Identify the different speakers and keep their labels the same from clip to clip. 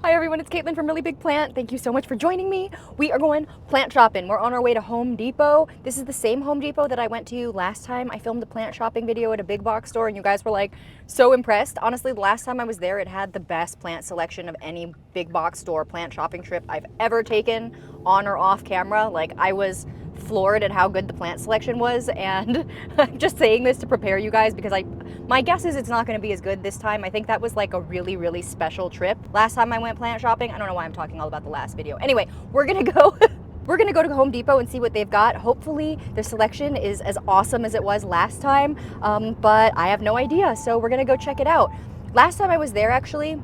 Speaker 1: Hi everyone, it's Caitlin from Really Big Plant. Thank you so much for joining me. We are going plant shopping. We're on our way to Home Depot. This is the same Home Depot that I went to last time. I filmed a plant shopping video at a big box store and you guys were like so impressed. Honestly, the last time I was there, it had the best plant selection of any big box store plant shopping trip I've ever taken on or off camera. Like, I was floored at how good the plant selection was, and I'm just saying this to prepare you guys because my guess is it's not going to be as good this time. I think that was like a really special trip last time I went plant shopping. I don't know why I'm talking all about the last video. Anyway, we're gonna go we're gonna go to Home Depot and see what they've got. Hopefully their selection is as awesome as it was last time, but I have no idea, so we're gonna go check it out. Last time I was there, actually,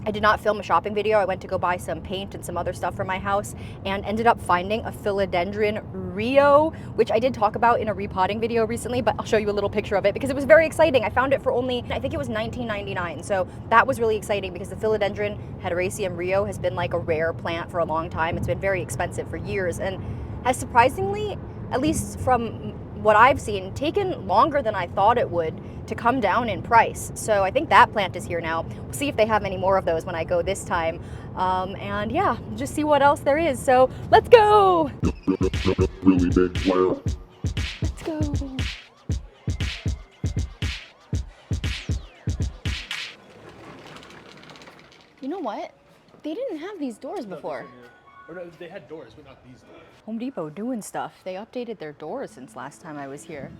Speaker 1: I did not film a shopping video. I went to go buy some paint and some other stuff for my house and ended up finding a philodendron Rio, which I did talk about in a repotting video recently, but I'll show you a little picture of it because it was very exciting. I found it for only, I think it was $19.99. So that was really exciting because the philodendron hederaceum Rio has been like a rare plant for a long time. It's been very expensive for years and has surprisingly, at least from what I've seen, taken longer than I thought it would to come down in price. So I think that plant is here now. We'll see if they have any more of those when I go this time. And yeah, just see what else there is. So let's go.
Speaker 2: Really big plant.
Speaker 1: Let's go. You know what? They didn't have these doors before.
Speaker 3: Or no, they had doors, but not these doors.
Speaker 1: Home Depot doing stuff. They updated their doors since last time I was here.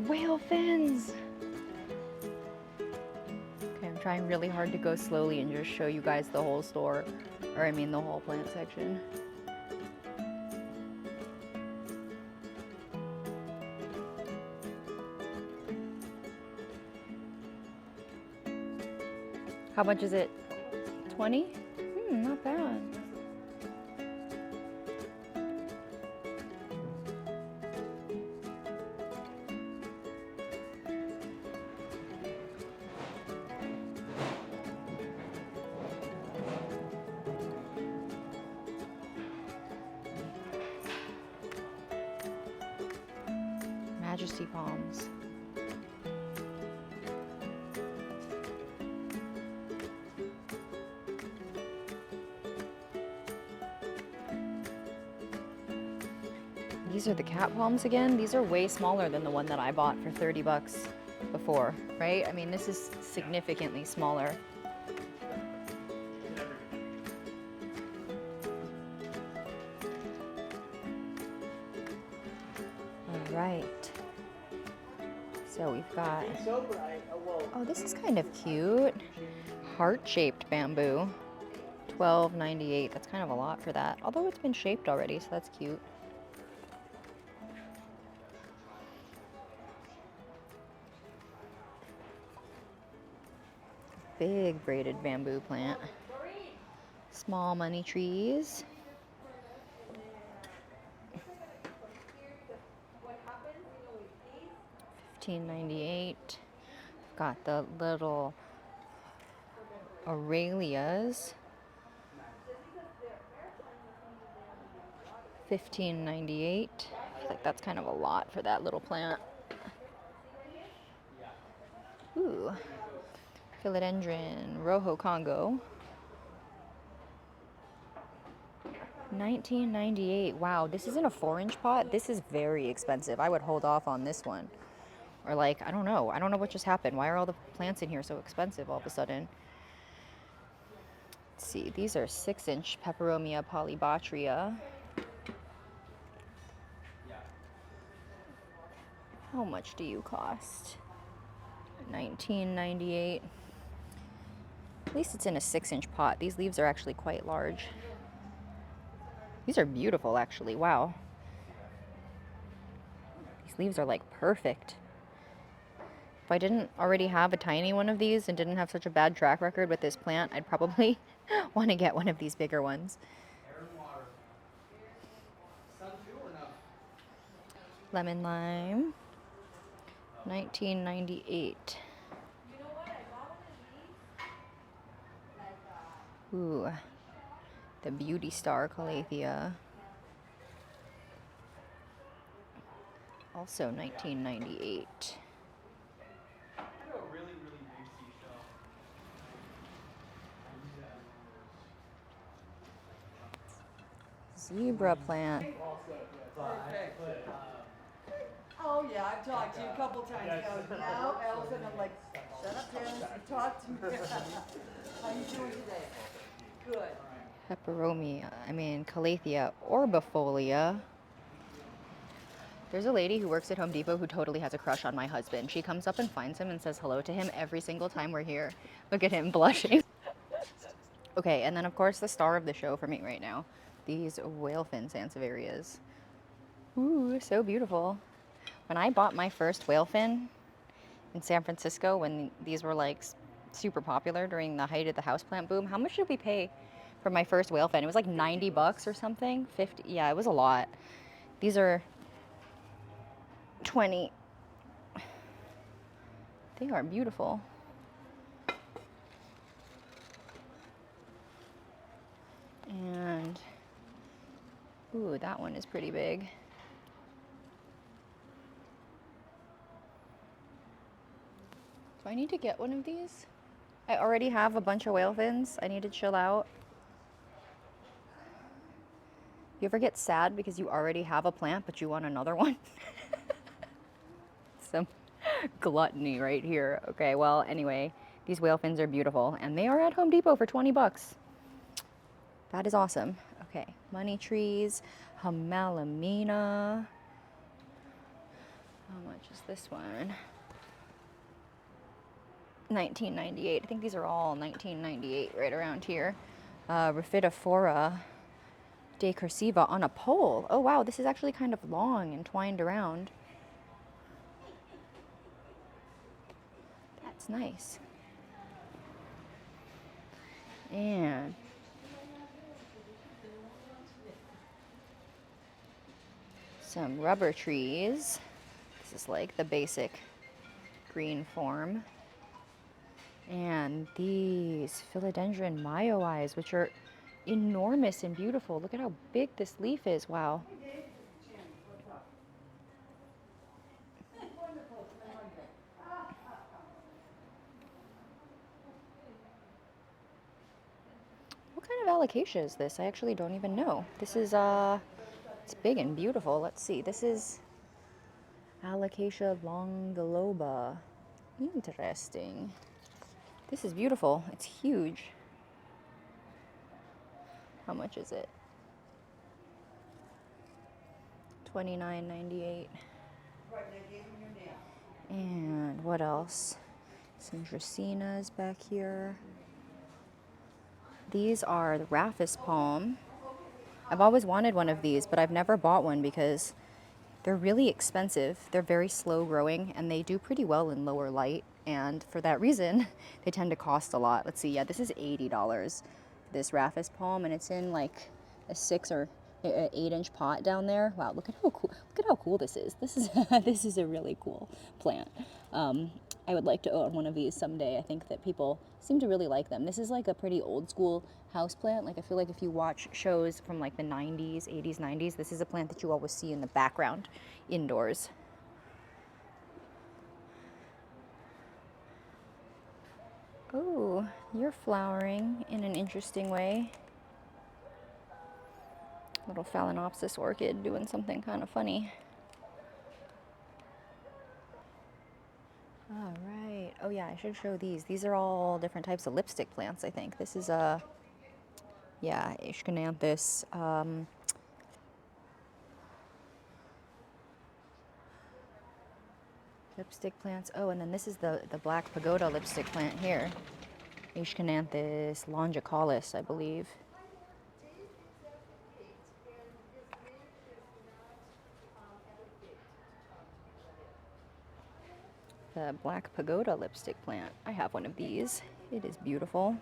Speaker 1: Whale fins! Okay, I'm trying really hard to go slowly and just show you guys the whole store. Or I mean the whole plant section. How much is it? 20? Not bad. Majesty palms. These are the cat palms again. These are way smaller than the one that I bought for 30 bucks before, right? I mean, this is significantly smaller. All right. So we've got, oh, this is kind of cute. Heart-shaped bamboo, $12.98. That's kind of a lot for that. Although it's been shaped already, so that's cute. Big braided bamboo plant. Small money trees. $15.98. Got the little Aurelias. $15.98. I feel like that's kind of a lot for that little plant. Ooh. Philodendron Rojo Congo. $19.98. Wow, this isn't a 4-inch pot. This is very expensive. I would hold off on this one. Or like, I don't know. I don't know what just happened. Why are all the plants in here so expensive all of a sudden? Let's see. These are 6-inch Peperomia polybatria. How much do you cost? $19.98. At least it's in a 6-inch pot. These leaves are actually quite large. These are beautiful, actually. Wow. These leaves are like perfect. If I didn't already have a tiny one of these and didn't have such a bad track record with this plant, I'd probably want to get one of these bigger ones. Lemon lime, $19.98. Ooh, the Beauty Star Calathea. Also $19.98. Zebra plant.
Speaker 4: Perfect. Oh yeah, I've talked to you a couple times now. Now, Allison, I'm like, shut up, Dennis, you talked to me. How you doing today? Good.
Speaker 1: Calathea orbifolia. There's a lady who works at Home Depot who totally has a crush on my husband. She comes up and finds him and says hello to him every single time we're here. Look at him blushing. Okay, and then of course the star of the show for me right now, these whale fin sansevierias. Ooh, so beautiful. When I bought my first whale fin in San Francisco, when these were like super popular during the height of the houseplant boom, how much did we pay for my first whale fin? It was like 90 bucks or something. 50, yeah, it was a lot. These are 20. They are beautiful. And ooh, that one is pretty big. Do I need to get one of these? I already have a bunch of whale fins. I need to chill out. You ever get sad because you already have a plant but you want another one? Some gluttony right here. Okay, well, anyway, these whale fins are beautiful and they are at Home Depot for 20 bucks. That is awesome. Okay, money trees, Hamalomena. How much is this one? $19.98. I think these are all $19.98 right around here. Rhaphidophora decursiva on a pole. Oh wow, this is actually kind of long and twined around. That's nice. And some rubber trees. This is like the basic green form. And these philodendron myoi's, which are enormous and beautiful. Look at how big this leaf is. Wow. What kind of alocasia is this? I actually don't even know. This is it's big and beautiful. Let's see. This is Alocasia longiloba. Interesting. This is beautiful. It's huge. How much is it? $29.98. And what else? Some dracaenas back here. These are the Rhaphis palm. I've always wanted one of these, but I've never bought one because they're really expensive. They're very slow growing and they do pretty well in lower light. And for that reason, they tend to cost a lot. Let's see, yeah, this is $80, this Rhaphis palm, and it's in like a 6 or 8-inch pot down there. Wow, look at how cool this is. This is this is a really cool plant. I would like to own one of these someday. I think that people seem to really like them. This is like a pretty old school house plant. Like I feel like if you watch shows from like the 90s, 80s, 90s, this is a plant that you always see in the background indoors. Oh, you're flowering in an interesting way. Little Phalaenopsis orchid doing something kind of funny. All right. Oh yeah, I should show these. These are all different types of lipstick plants, I think. This is a, yeah, Ischionanthus. Lipstick plants. Oh, and then this is the black pagoda lipstick plant here. Aeshcananthus longicalis, I believe. The black pagoda lipstick plant. I have one of these. It is beautiful.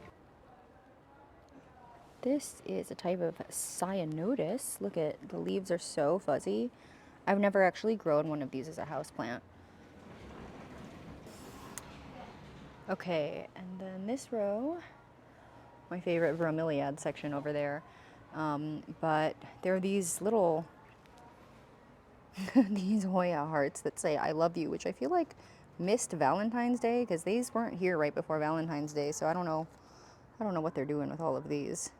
Speaker 1: This is a type of cyanotus. Look at the leaves are so fuzzy. I've never actually grown one of these as a house plant. Okay, and then this row, my favorite bromeliad section over there. But there are these little these Hoya hearts that say I love you, which I feel like missed Valentine's Day because these weren't here right before Valentine's Day, so I don't know what they're doing with all of these.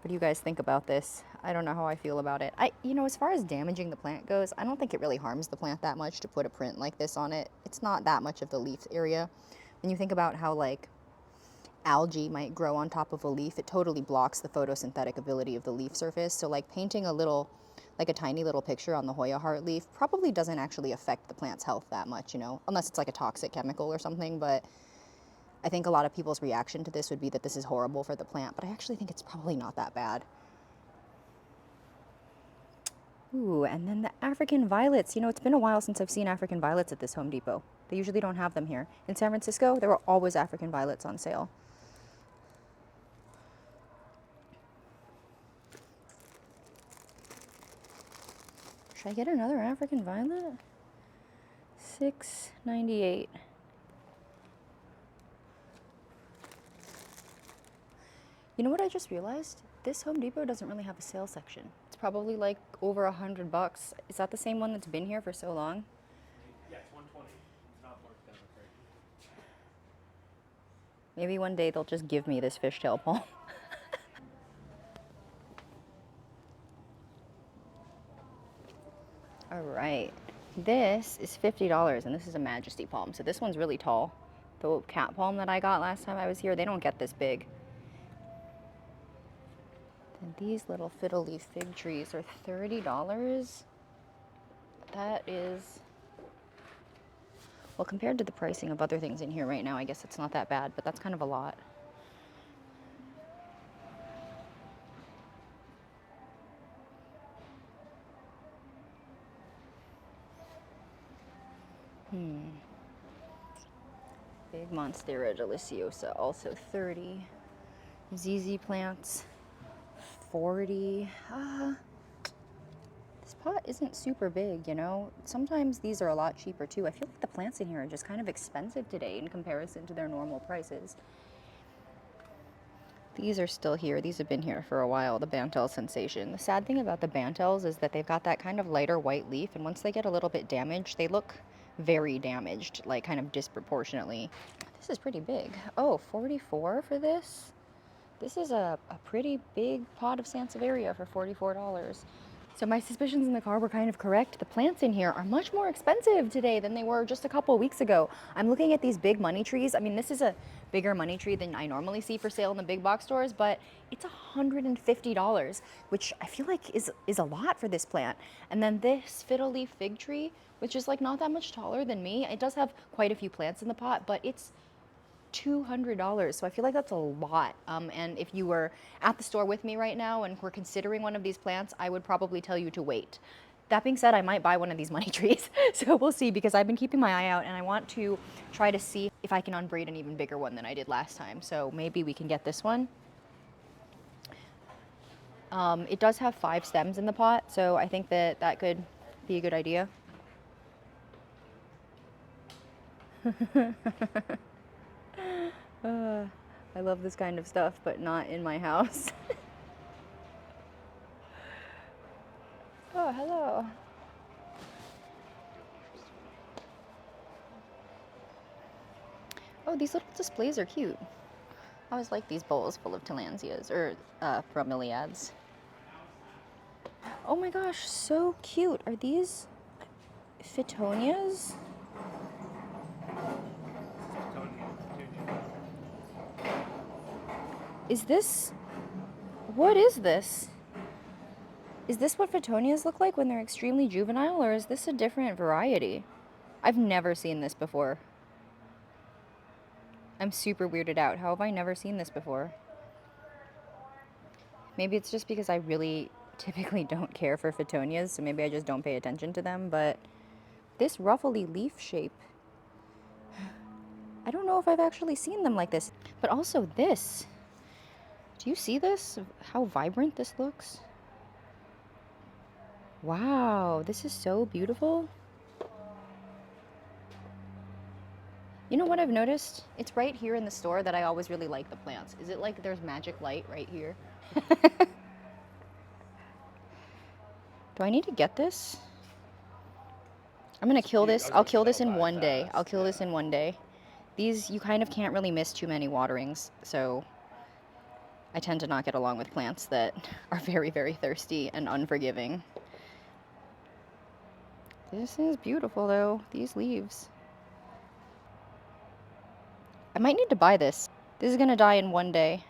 Speaker 1: What do you guys think about this? I don't know how I feel about it. As far as damaging the plant goes, I don't think it really harms the plant that much to put a print like this on it. It's not that much of the leaf area. When you think about how like algae might grow on top of a leaf, it totally blocks the photosynthetic ability of the leaf surface. So like painting a tiny little picture on the Hoya heart leaf probably doesn't actually affect the plant's health that much, unless it's like a toxic chemical or something. But I think a lot of people's reaction to this would be that this is horrible for the plant, but I actually think it's probably not that bad. Ooh, and then the African violets. It's been a while since I've seen African violets at this Home Depot. They usually don't have them here. In San Francisco, there were always African violets on sale. Should I get another African violet? $6.98. You know what I just realized? This Home Depot doesn't really have a sale section. It's probably like over $100. Is that the same one that's been here for so long?
Speaker 3: Yeah, it's 120. It's not marked down, right?
Speaker 1: Maybe one day they'll just give me this fishtail palm. All right, this is $50, and this is a Majesty palm. So this one's really tall. The cat palm that I got last time I was here, they don't get this big. And these little fiddle leaf fig trees are $30. That is, well, compared to the pricing of other things in here right now, I guess it's not that bad, but that's kind of a lot. Big Monstera deliciosa, also 30. ZZ plants, 40. This pot isn't super big, Sometimes these are a lot cheaper too. I feel like the plants in here are just kind of expensive today in comparison to their normal prices. These are still here. These have been here for a while, the Bantel Sensation. The sad thing about the Bantels is that they've got that kind of lighter white leaf, and once they get a little bit damaged, they look very damaged, like kind of disproportionately. This is pretty big. Oh, 44 for this? This is a pretty big pot of Sansevieria for $44. So my suspicions in the car were kind of correct. The plants in here are much more expensive today than they were just a couple of weeks ago. I'm looking at these big money trees. I mean, this is a bigger money tree than I normally see for sale in the big box stores, but it's $150, which I feel like is a lot for this plant. And then this fiddle leaf fig tree, which is like not that much taller than me. It does have quite a few plants in the pot, but it's $200. So I feel like that's a lot. And if you were at the store with me right now and were considering one of these plants, I would probably tell you to wait. That being said, I might buy one of these money trees. So we'll see, because I've been keeping my eye out and I want to try to see if I can unbraid an even bigger one than I did last time. So maybe we can get this one. It does have 5 stems in the pot, so I think that could be a good idea. I love this kind of stuff, but not in my house. Oh, hello. Oh, these little displays are cute. I always like these bowls full of tillandsias, or bromeliads. Oh my gosh, so cute. Are these Phytonias? Is this, what is this? Is this what Phytonias look like when they're extremely juvenile, or is this a different variety? I've never seen this before. I'm super weirded out. How have I never seen this before? Maybe it's just because I really typically don't care for Fitonias, so maybe I just don't pay attention to them, but this ruffly leaf shape, I don't know if I've actually seen them like this. But also this. Do you see this? How vibrant this looks? Wow, this is so beautiful. You know what I've noticed? It's right here in the store that I always really like the plants. Is it like there's magic light right here? Do I need to get this? I'm gonna kill this. I'll kill this in one day. I'll kill this in one day. These, you kind of can't really miss too many waterings, so I tend to not get along with plants that are very, very thirsty and unforgiving. This is beautiful though, these leaves. I might need to buy this. This is gonna die in one day.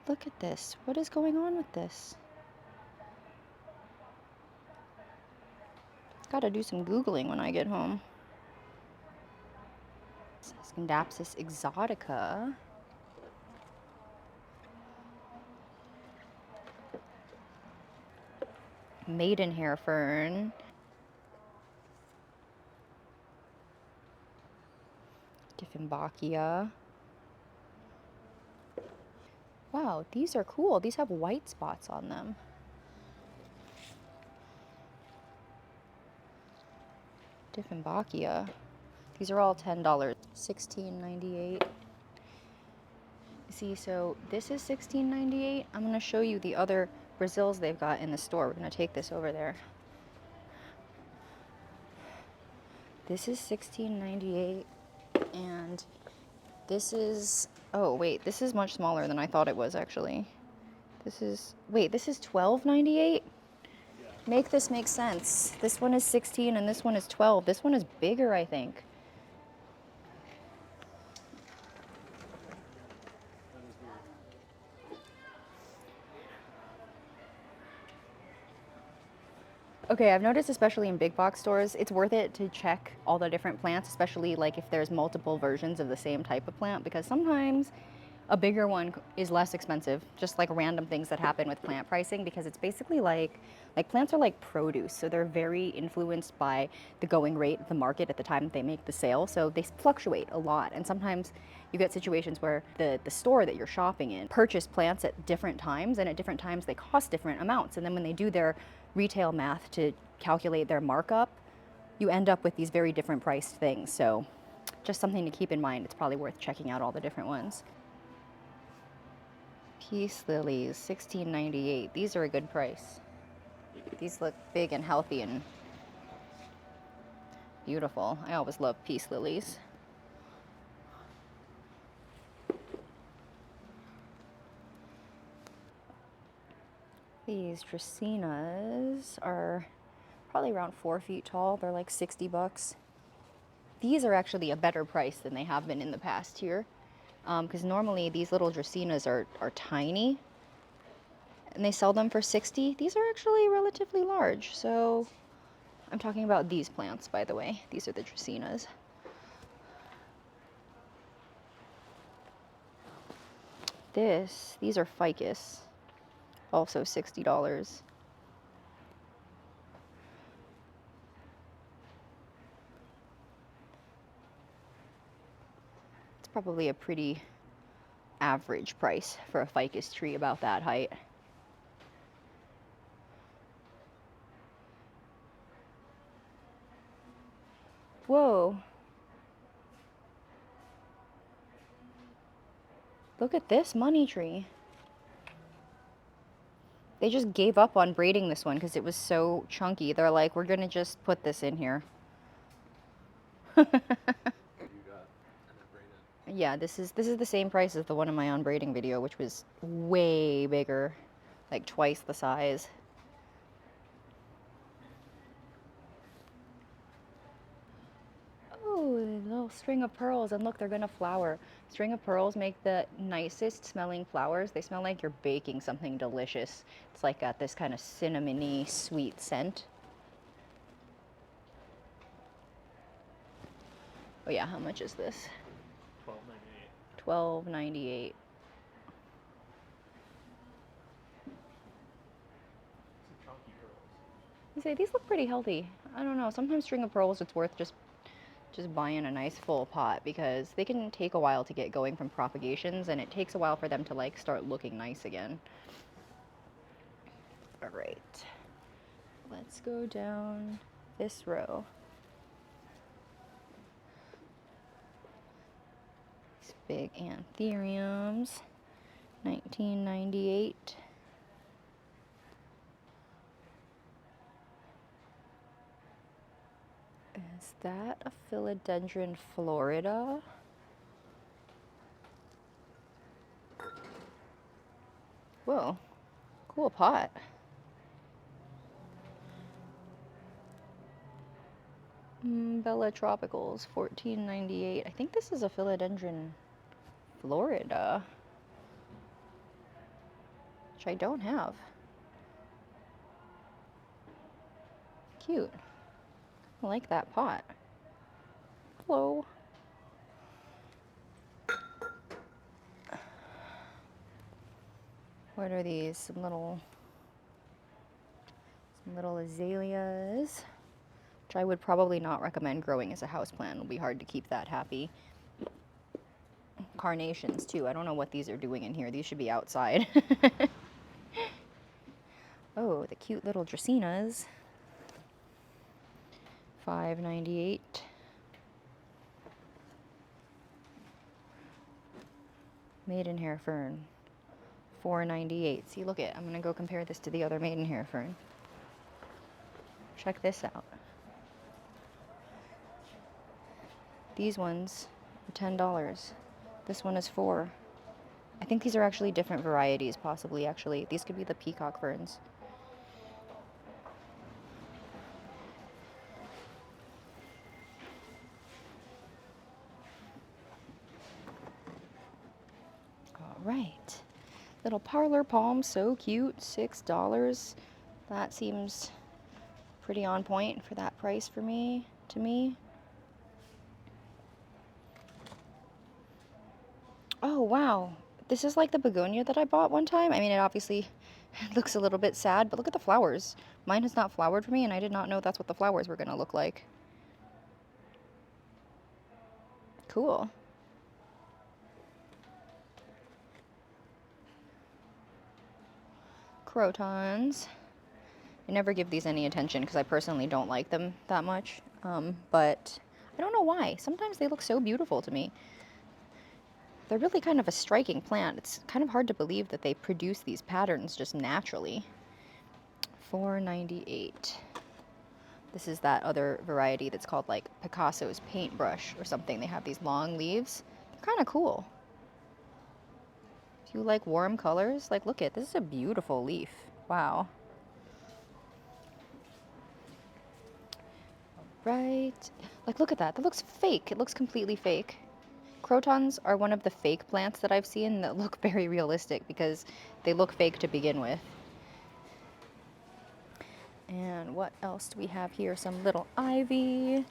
Speaker 1: Look at this. What is going on with this? Gotta do some Googling when I get home. Scindapsus exotica. Maidenhair fern. Dieffenbachia. Wow, these are cool. These have white spots on them. Dieffenbachia. These are all $10. $16.98. See, so this is $16.98. I'm gonna show you the other Brazils they've got in the store. We're gonna take this over there. This is $16.98, and this is, oh wait, this is much smaller than I thought it was actually. This is, wait, this is $12.98? Make this make sense. This one is 16 and this one is 12. This one is bigger, I think. Okay, I've noticed, especially in big box stores, it's worth it to check all the different plants, especially like if there's multiple versions of the same type of plant, because sometimes a bigger one is less expensive, just like random things that happen with plant pricing, because it's basically like plants are like produce, so they're very influenced by the going rate of the market at the time that they make the sale, so they fluctuate a lot, and sometimes you get situations where the store that you're shopping in purchase plants at different times, and at different times they cost different amounts, and then when they do their retail math to calculate their markup, you end up with these very different priced things, so just something to keep in mind. It's probably worth checking out all the different ones. Peace lilies, $16.98. These are a good price. These look big and healthy and beautiful. I always love peace lilies. These dracaenas are probably around 4 feet tall. They're like 60 bucks. These are actually a better price than they have been in the past here. Because normally these little dracaenas are tiny and they sell them for 60. These are actually relatively large. So I'm talking about these plants, by the way. These are the dracaenas. These are ficus, also $60. It's probably a pretty average price for a ficus tree about that height. Whoa. Look at this money tree. They just gave up on braiding this one because it was so chunky. They're like, we're gonna just put this in here. Yeah, this is the same price as the one in my unbraiding video, which was way bigger, like twice the size. Oh, a little string of pearls, and look, they're gonna flower. String of pearls make the nicest smelling flowers. They smell like you're baking something delicious. It's like got this kind of cinnamony sweet scent. Oh yeah, how much is this?
Speaker 3: $12.98.
Speaker 1: $12.98.
Speaker 3: Some chunky pearls.
Speaker 1: You say these look pretty healthy. I don't know. Sometimes string of pearls, it's worth just buying a nice full pot because they can take a while to get going from propagations, and it takes a while for them to like start looking nice again. All right, let's go down this row. These big anthuriums, $19.98. Is that a philodendron Florida? Whoa, cool pot. Bella Tropicals, $14.98. I think this is a philodendron Florida, which I don't have. Cute. I like that pot. Hello. What are these? Some little azaleas, which I would probably not recommend growing as a houseplant. It'll be hard to keep that happy. Carnations too. I don't know what these are doing in here. These should be outside. Oh, the cute little dracaenas. $5.98. Maidenhair fern. $4.98. See, look it. I'm gonna go compare this to the other maidenhair fern. Check this out. These ones are $10. This one is $4. I think these are actually different varieties, possibly, actually. These could be the peacock ferns. All right. Little parlor palm, so cute, $6. That seems pretty on point for that price for me, to me. Oh, wow. This is like the begonia that I bought one time. I mean, it obviously looks a little bit sad, but look at the flowers. Mine has not flowered for me, and I did not know that's what the flowers were going to look like. Cool. Crotons. I never give these any attention because I personally don't like them that much, but I don't know why. Sometimes they look so beautiful to me. They're really kind of a striking plant. It's kind of hard to believe that they produce these patterns just naturally. $4.98. This is that other variety that's called like Picasso's paintbrush or something. They have these long leaves. They're kind of cool. If you like warm colors, like look at this is a beautiful leaf. Wow. Right. Like look at that. That looks fake. It looks completely fake. Crotons are one of the fake plants that I've seen that look very realistic because they look fake to begin with. And what else do we have here? Some little ivy.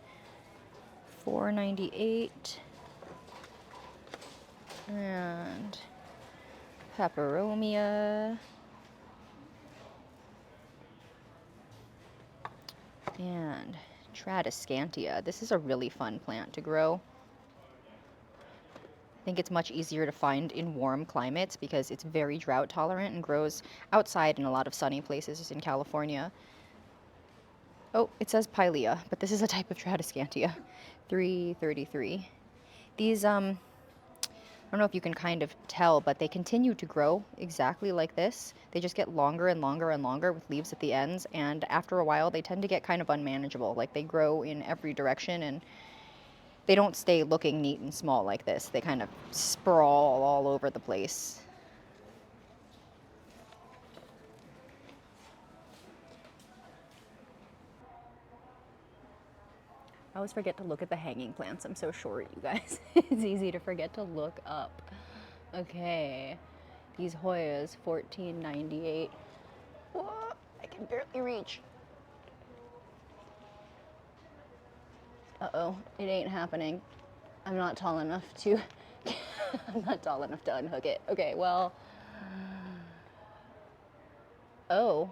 Speaker 1: $4.98. And peperomia. And tradescantia. This is a really fun plant to grow. I think it's much easier to find in warm climates because it's very drought tolerant and grows outside in a lot of sunny places in California. Oh, it says pilea, but this is a type of tradescantia. $3.33. These, I don't know if you can kind of tell, but they continue to grow exactly like this. They just get longer and longer and longer with leaves at the ends, and after a while they tend to get kind of unmanageable. Like they grow in every direction and they don't stay looking neat and small like this. They kind of sprawl all over the place. I always forget to look at the hanging plants. I'm so short, you guys. It's easy to forget to look up. Okay, these Hoyas, $14.98. Whoa, I can barely reach. Uh-oh, it ain't happening. I'm not tall enough to, I'm not tall enough to unhook it. Okay, well, oh.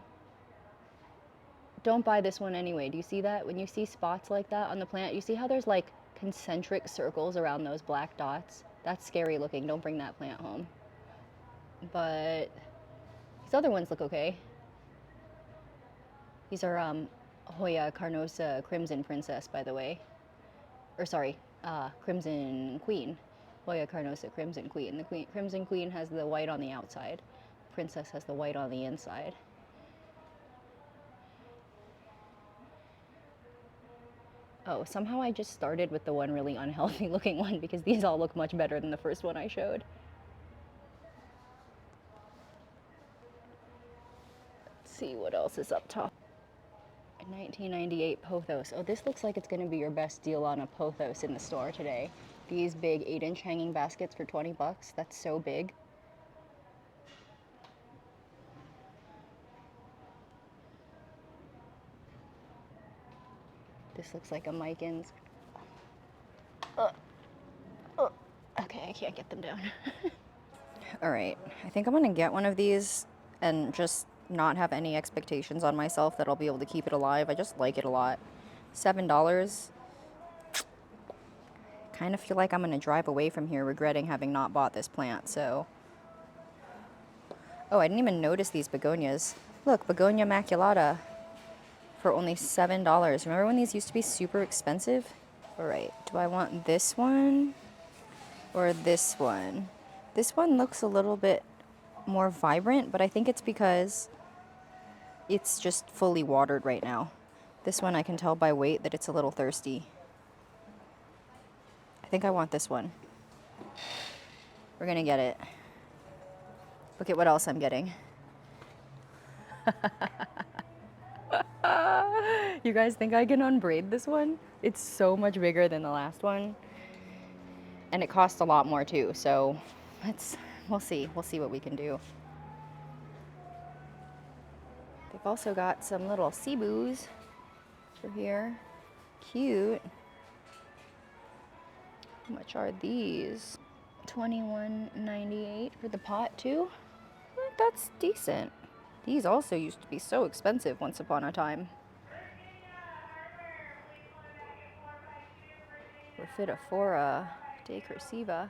Speaker 1: Don't buy this one anyway. Do you see that? When you see spots like that on the plant, you see how there's like concentric circles around those black dots? That's scary looking. Don't bring that plant home. But these other ones look okay. These are Hoya carnosa Crimson Princess, by the way. Or sorry, Crimson Queen. Hoya carnosa Crimson Queen. The Crimson Queen has the white on the outside. Princess has the white on the inside. Oh, somehow I just started with the one really unhealthy looking one because these all look much better than the first one I showed. Let's see what else is up top. 1998 pothos. Oh, this looks like it's going to be your best deal on a pothos in the store today. These big 8-inch hanging baskets for 20 bucks. That's so big. This looks like a Mikins. Okay, I can't get them down. All right, I think I'm gonna get one of these and just not have any expectations on myself that I'll be able to keep it alive. I just like it a lot. $7. Kind of feel like I'm gonna drive away from here regretting having not bought this plant, so. Oh, I didn't even notice these begonias. Look, begonia maculata for only $7. Remember when these used to be super expensive? All right, do I want this one or this one? This one looks a little bit more vibrant, but I think it's because it's just fully watered right now. This one I can tell by weight that it's a little thirsty. I think I want this one. We're gonna get it. Look at what else I'm getting. You guys think I can unbraid this one? It's so much bigger than the last one. And it costs a lot more too, so we'll see what we can do. They've also got some little cebu's for here. Cute. How much are these? $21.98 for the pot too? That's decent. These also used to be so expensive once upon a time. Rhaphidophora decursiva.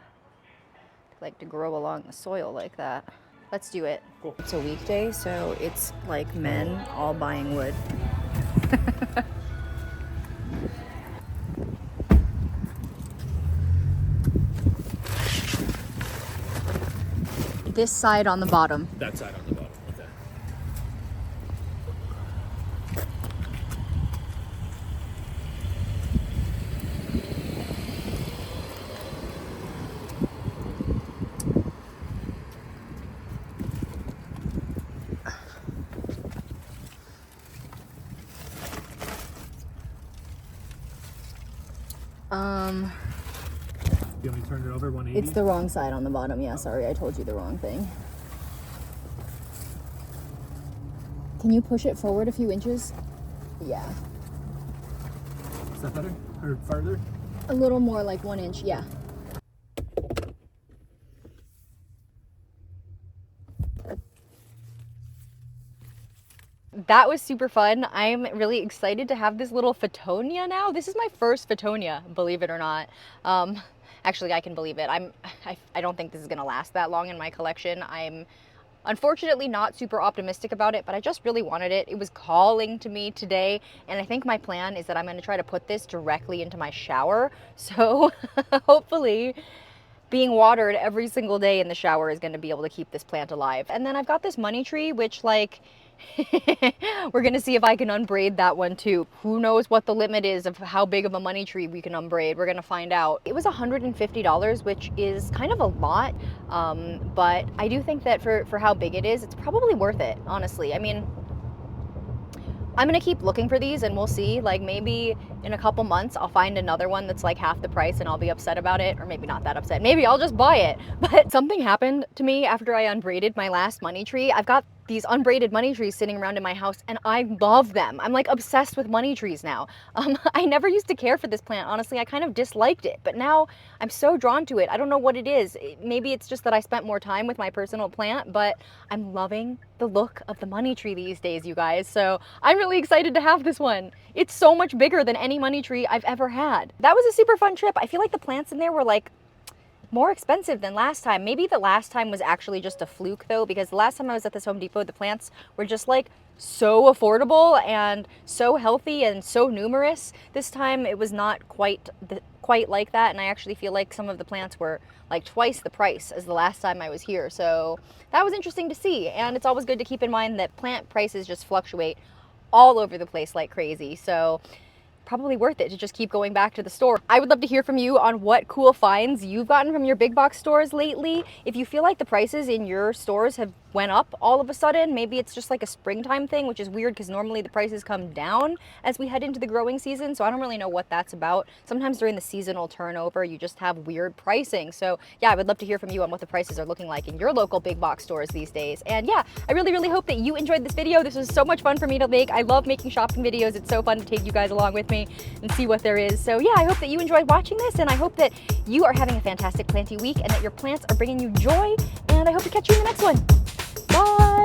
Speaker 1: Like to grow along the soil like that. Let's do it.
Speaker 3: Cool.
Speaker 1: It's a weekday, so it's like men all buying wood. This side on the bottom.
Speaker 3: That side on the bottom. Okay. You want me to turn it over 180?
Speaker 1: It's the wrong side on the bottom. Yeah, sorry, I told you the wrong thing. Can you push it forward a few inches? Yeah.
Speaker 3: Is that better? Or farther?
Speaker 1: A little more, like 1 inch, yeah. That was super fun. I'm really excited to have this little Fittonia now. This is my first Fittonia, believe it or not. Actually, I can believe it. I don't think this is gonna last that long in my collection. I'm unfortunately not super optimistic about it, but I just really wanted it. It was calling to me today, and I think my plan is that I'm gonna try to put this directly into my shower. So hopefully being watered every single day in the shower is gonna be able to keep this plant alive. And then I've got this money tree, which like, we're gonna see if I can unbraid that one too. Who knows what the limit is of how big of a money tree we can unbraid. We're gonna find out. It was $150, which is kind of a lot, but I do think that for how big it is, it's probably worth it, honestly. I mean, I'm gonna keep looking for these and we'll see. Like maybe in a couple months I'll find another one that's like half the price and I'll be upset about it, or maybe not that upset. Maybe I'll just buy it. But something happened to me after I unbraided my last money tree. I've got these unbraided money trees sitting around in my house and I love them. I'm like obsessed with money trees now. I never used to care for this plant. Honestly, I kind of disliked it, but now I'm so drawn to it. I don't know what it is. Maybe it's just that I spent more time with my personal plant, but I'm loving the look of the money tree these days, you guys. So I'm really excited to have this one. It's so much bigger than any money tree I've ever had. That was a super fun trip. I feel like the plants in there were like more expensive than last time. Maybe the last time was actually just a fluke though, because the last time I was at this Home Depot, the plants were just like so affordable and so healthy and so numerous. This time it was not quite like that, and I actually feel like some of the plants were like twice the price as the last time I was here. So that was interesting to see, and it's always good to keep in mind that plant prices just fluctuate all over the place like crazy. So probably worth it to just keep going back to the store. I would love to hear from you on what cool finds you've gotten from your big box stores lately. If you feel like the prices in your stores have went up all of a sudden, maybe it's just like a springtime thing, which is weird because normally the prices come down as we head into the growing season. So I don't really know what that's about. Sometimes during the seasonal turnover, you just have weird pricing. So yeah, I would love to hear from you on what the prices are looking like in your local big box stores these days. And yeah, I really, really hope that you enjoyed this video. This was so much fun for me to make. I love making shopping videos. It's so fun to take you guys along with me and see what there is. So yeah, I hope that you enjoyed watching this, and I hope that you are having a fantastic planty week and that your plants are bringing you joy, and I hope to catch you in the next one. Bye!